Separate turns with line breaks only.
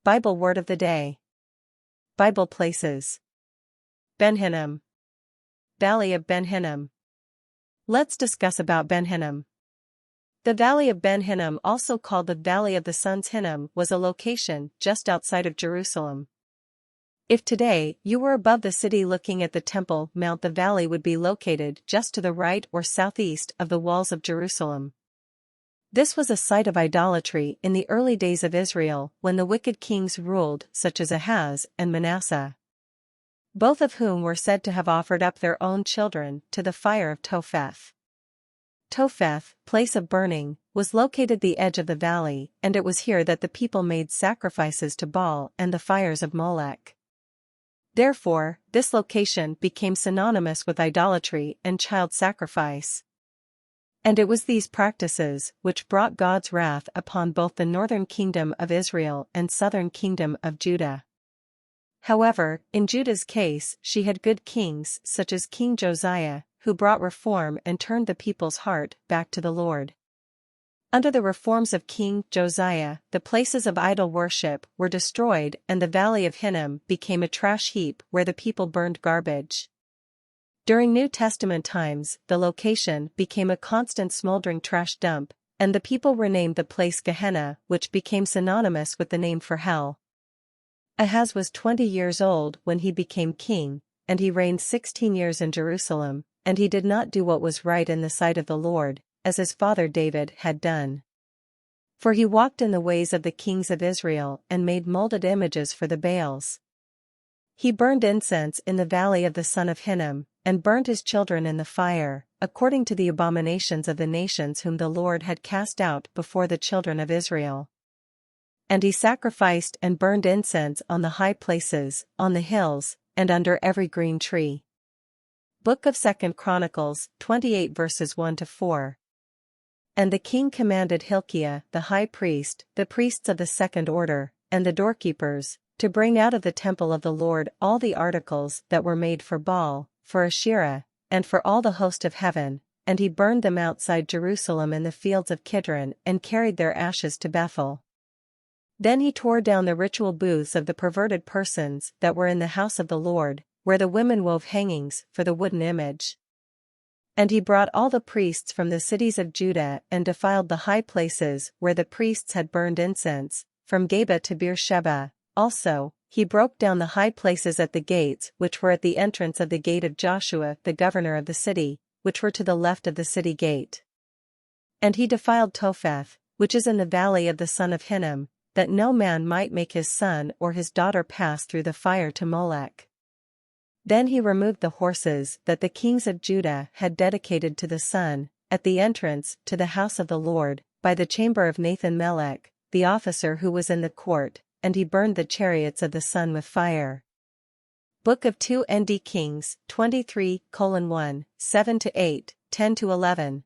Bible word of the day. Bible places. Ben Hinnom. Valley of Ben Hinnom. Let's discuss about Ben Hinnom. The Valley of Ben Hinnom, also called the Valley of the Sons Hinnom, was a location just outside of Jerusalem. If today you were above the city looking at the Temple Mount, the valley would be located just to the right or southeast of the walls of Jerusalem. This was a site of idolatry in the early days of Israel when the wicked kings ruled, such as Ahaz and Manasseh, both of whom were said to have offered up their own children to the fire of Topheth. Topheth, place of burning, was located at the edge of the valley, and it was here that the people made sacrifices to Baal and the fires of Molech. Therefore, this location became synonymous with idolatry and child sacrifice. And it was these practices which brought God's wrath upon both the northern kingdom of Israel and southern kingdom of Judah. However, in Judah's case, she had good kings such as King Josiah, who brought reform and turned the people's heart back to the Lord. Under the reforms of King Josiah, the places of idol worship were destroyed and the Valley of Hinnom became a trash heap where the people burned garbage. During New Testament times, the location became a constant smoldering trash dump, and the people renamed the place Gehenna, which became synonymous with the name for hell. Ahaz was 20 years old when he became king, and he reigned 16 years in Jerusalem, and he did not do what was right in the sight of the Lord, as his father David had done. For he walked in the ways of the kings of Israel and made molded images for the Baals. He burned incense in the valley of the son of Hinnom, and burned his children in the fire, according to the abominations of the nations whom the Lord had cast out before the children of Israel. And he sacrificed and burned incense on the high places, on the hills, and under every green tree. Book of 2 Chronicles, 28 verses 1-4. And the king commanded Hilkiah the high priest, the priests of the second order, and the doorkeepers, to bring out of the temple of the Lord all the articles that were made for Baal, for Asherah, and for all the host of heaven, and he burned them outside Jerusalem in the fields of Kidron and carried their ashes to Bethel. Then he tore down the ritual booths of the perverted persons that were in the house of the Lord, where the women wove hangings for the wooden image. And he brought all the priests from the cities of Judah and defiled the high places where the priests had burned incense, from Geba to Beersheba. Also, he broke down the high places at the gates which were at the entrance of the gate of Joshua the governor of the city, which were to the left of the city gate. And he defiled Topheth, which is in the valley of the son of Hinnom, that no man might make his son or his daughter pass through the fire to Molech. Then he removed the horses that the kings of Judah had dedicated to the sun, at the entrance to the house of the Lord, by the chamber of Nathan-Melech, the officer who was in the court, and he burned the chariots of the sun with fire. Book of 2 Kings, 23:1, 7-8, 10-11.